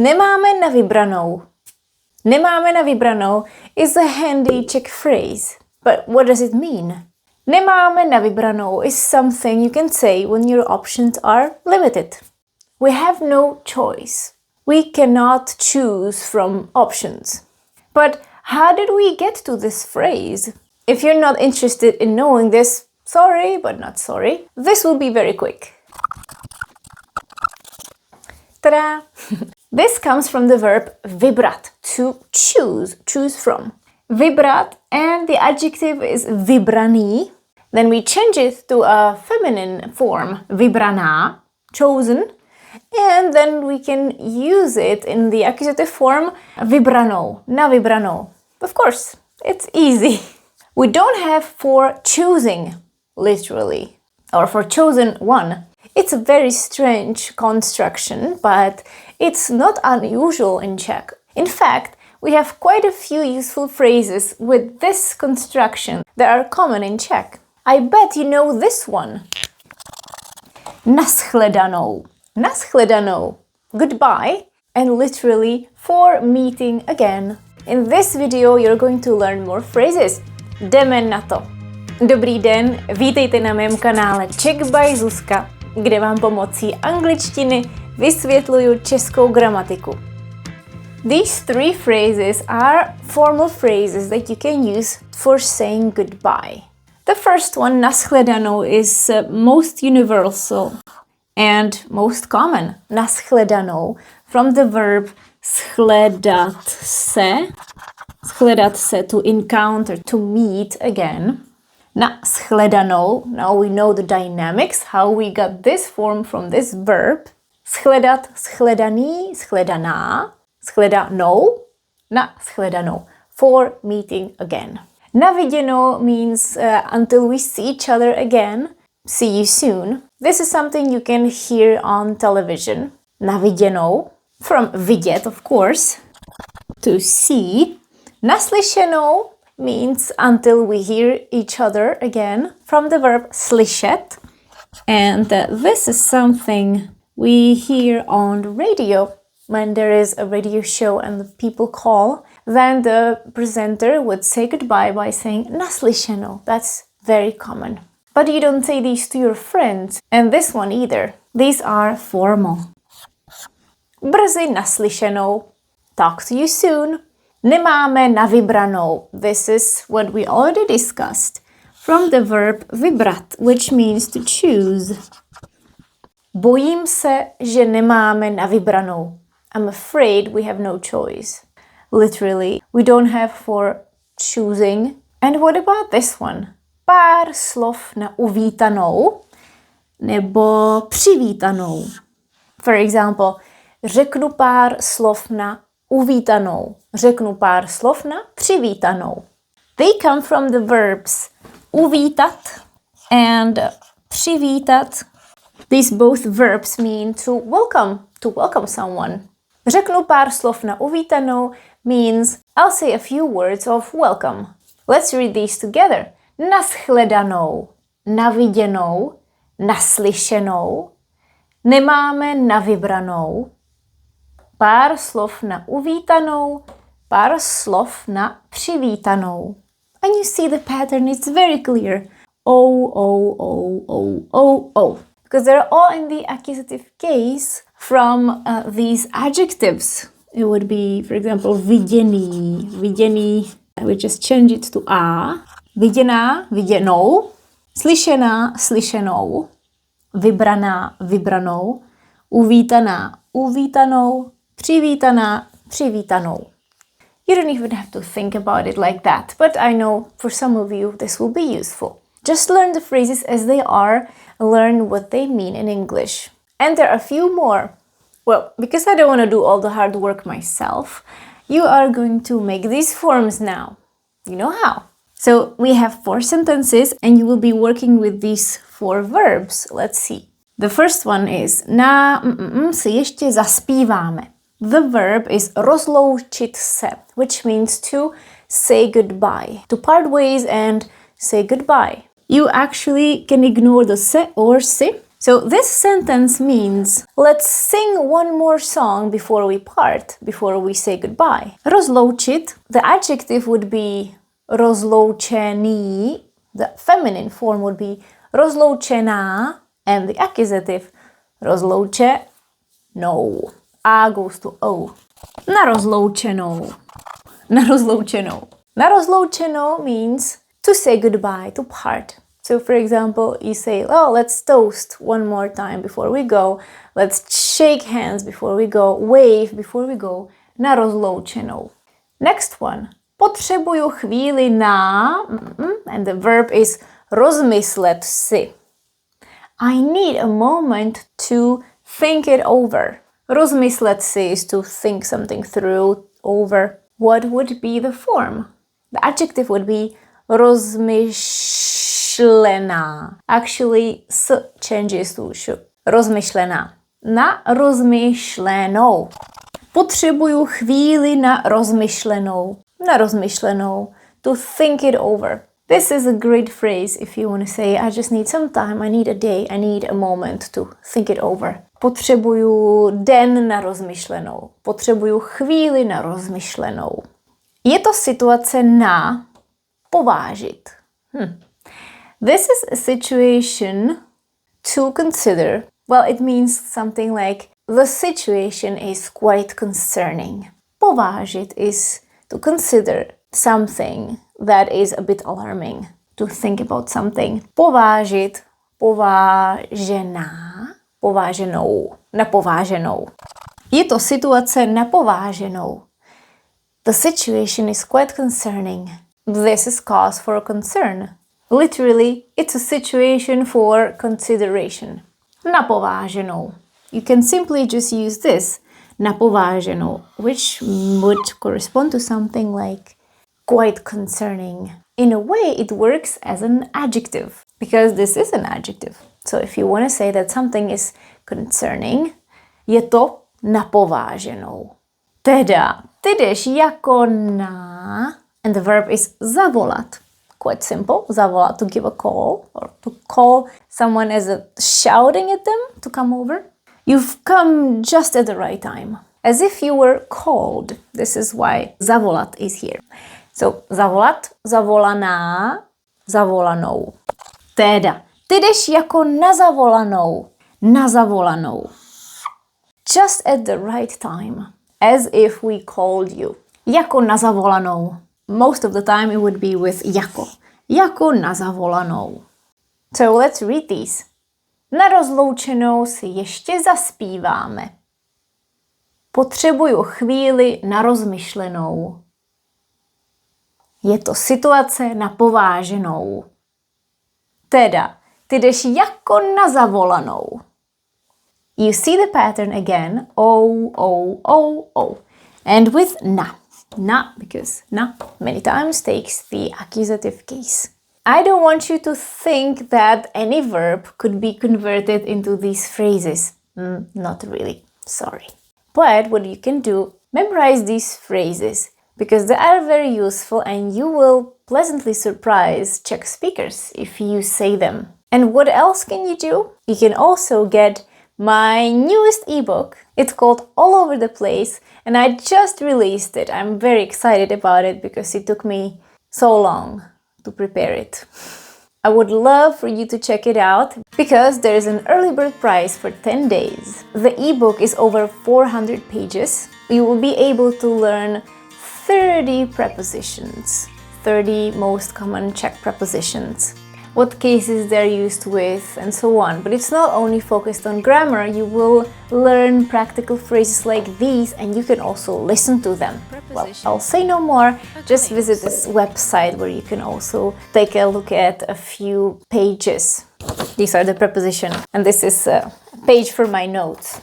Nemáme na vybranou. Nemáme na vybranou is a handy Czech phrase. But what does it mean? Nemáme na vybranou is something you can say when your options are limited. We have no choice. We cannot choose from options. But how did we get to this phrase? If you're not interested in knowing this, sorry, but not sorry. This will be very quick. Ta-da! This comes from the verb vybrat, to choose from. Vybrat, and the adjective is vybraný. Then we change it to a feminine form, vybraná, chosen. And then we can use it in the accusative form, vybranou, na vybranou. Of course, it's easy. We don't have for choosing, literally, or for chosen one. It's a very strange construction, but it's not unusual in Czech. In fact, we have quite a few useful phrases with this construction that are common in Czech. I bet you know this one. Na shledanou. Na shledanou. Goodbye, and literally for meeting again. In this video you're going to learn more phrases. Jdeme na to. Dobrý den, vítejte na mém kanále Czech by Zuzka, kde vám pomocí angličtiny vysvětluju českou gramatiku. These three phrases are formal phrases that you can use for saying goodbye. The first one, na shledanou, is most universal and most common. Na shledanou, from the verb shledat se, to encounter, to meet again. Na shledanou, now we know the dynamics, how we got this form from this verb. Shledat, shledaný, shledaná, shledanou, na shledanou, for meeting again. Na viděnou means until we see each other again, see you soon. This is something you can hear on television. Na viděnou, from vidět, of course, to see. Na slyšenou means until we hear each other again, from the verb slyšet. And this is something we hear on radio. When there is a radio show and the people call, then the presenter would say goodbye by saying na slyšenou. That's very common. But you don't say these to your friends, and this one either. These are formal. Brzy naslyšenou. Talk to you soon. Nemáme na vybranou. This is what we already discussed. From the verb vybrat, which means to choose. Bojím se, že nemáme na vybranou. I'm afraid we have no choice. Literally, we don't have for choosing. And what about this one? Pár slov na uvítanou nebo přivítanou. For example, řeknu pár slov na uvítanou. Řeknu pár slov na přivítanou. They come from the verbs uvítat and přivítat. These both verbs mean to welcome someone. Řeknu pár slov na uvítanou means I'll say a few words of welcome. Let's read these together. Na shledanou, na viděnou, na slyšenou, nemáme na vybranou, pár slov na uvítanou, pár slov na přivítanou. And you see the pattern, it's very clear. O. Because they're all in the accusative case from these adjectives. It would be, for example, viděný, we just change it to a. Viděná, viděnou, slyšená, slyšenou, vybraná, vybranou, uvítaná, uvítanou, přivítaná, přivítanou. You don't even have to think about it like that, but I know for some of you this will be useful. Just learn the phrases as they are, learn what they mean in English. And there are a few more. Well, because I don't want to do all the hard work myself, you are going to make these forms now. You know how. So we have 4 sentences and you will be working with these 4 verbs. Let's see. The first one is na si ještě zaspíváme. The verb is rozloučit se, which means to say goodbye, to part ways and say goodbye. You actually can ignore the se or si So this sentence means, let's sing one more song before we part, before we say goodbye. Rozloučit, the adjective would be rozloučený, the feminine form would be rozloučená, and the accusative rozloučenou. A goes to O. Na rozloučenou. Na rozloučenou. Na rozloučenou means to say goodbye, to part. So for example, you say, oh, let's toast one more time before we go. Let's shake hands before we go. Wave before we go. Na rozloučenou. Next one. Potřebuju chvíli na, and the verb is rozmyslet si. I need a moment to think it over. Rozmyslet si is to think something through, over. What would be the form? The adjective would be rozmyšlená. Actually, s changes to š. Rozmyšlená. Na rozmyšlenou. Potřebuju chvíli na rozmyšlenou. Na rozmyšlenou. To think it over. This is a great phrase if you want to say, I just need some time, I need a day, I need a moment to think it over. Potřebuju den na rozmyšlenou. Potřebuju chvíli na rozmyšlenou. Je to situace na povážit. This is a situation to consider. Well, it means something like the situation is quite concerning. Povážit is to consider something that is a bit alarming. To think about something. Povážit, povážená, pováženou, na pováženou. Je to situace na pováženou. The situation is quite concerning. This is cause for concern. Literally, it's a situation for consideration. Na pováženou. You can simply just use this, na pováženou, which would correspond to something like quite concerning. In a way, it works as an adjective, because this is an adjective. So if you want to say that something is concerning, je to na pováženou. Teda, ty jdeš jako na, and the verb is zavolat. Quite simple, zavolat, to give a call, or to call someone as a shouting at them to come over. You've come just at the right time, as if you were called. This is why zavolat is here. So, zavolat, zavolaná, zavolanou. Teda, ty jdeš jako na zavolanou, na zavolanou. Just at the right time, as if we called you. Jako na zavolanou. Most of the time it would be with jako. Jako na zavolanou. So let's read these. Na rozloučenou si ještě zaspíváme. Potřebuju chvíli na rozmyšlenou. Je to situace na pováženou. Teda, ty jdeš jako na zavolanou. You see the pattern again. O. And with na. Na, because na many times takes the accusative case. I don't want you to think that any verb could be converted into these phrases. Not really, sorry. But what you can do, memorize these phrases, because they are very useful and you will pleasantly surprise Czech speakers if you say them. And what else can you do? You can also get my newest ebook. It's called All Over the Place and I just released it. I'm very excited about it because it took me so long to prepare it. I would love for you to check it out because there is an early bird price for 10 days. The ebook is over 400 pages. You will be able to learn 30 prepositions, 30 most common Czech prepositions, what cases they're used with, and so on. But it's not only focused on grammar, you will learn practical phrases like these and you can also listen to them. Well, I'll say no more, just visit this website where you can also take a look at a few pages. These are the prepositions, and this is a page for my notes.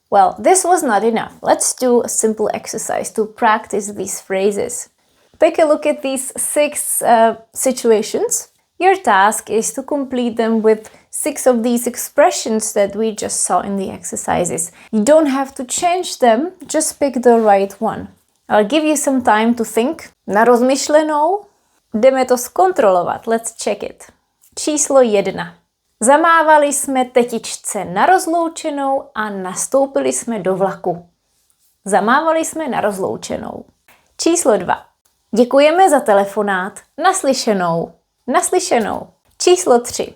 Well, this was not enough. Let's do a simple exercise to practice these phrases. Take a look at these 6 situations. Your task is to complete them with 6 of these expressions that we just saw in the exercises. You don't have to change them, just pick the right one. I'll give you some time to think. Na rozmyšlenou. Jdeme to zkontrolovat. Let's check it. Číslo 1. Zamávali jsme tetičce na rozloučenou a nastoupili jsme do vlaku. Zamávali jsme na rozloučenou. Číslo 2. Děkujeme za telefonát. Naslyšenou. Naslyšenou. Číslo 3.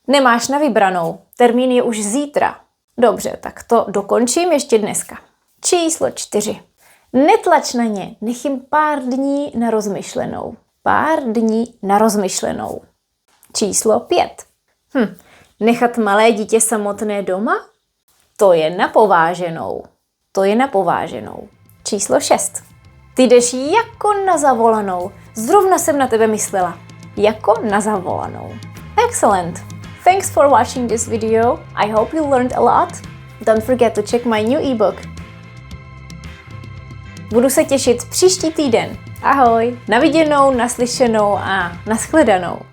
Nemáš na vybranou. Termín je už zítra. Dobře, tak to dokončím ještě dneska. Číslo 4. Netlač na ně. Nech jim pár dní na rozmyšlenou. Pár dní na rozmyšlenou. Číslo 5. Nechat malé dítě samotné doma? To je na pováženou. To je na pováženou. Číslo 6. Ty jdeš jako na zavolanou. Zrovna jsem na tebe myslela. Jako na zavolanou. Excellent. Thanks for watching this video. I hope you learned a lot. Don't forget to check my new ebook. Budu se těšit příští týden. Ahoj. Na viděnou, naslyšenou a na shledanou.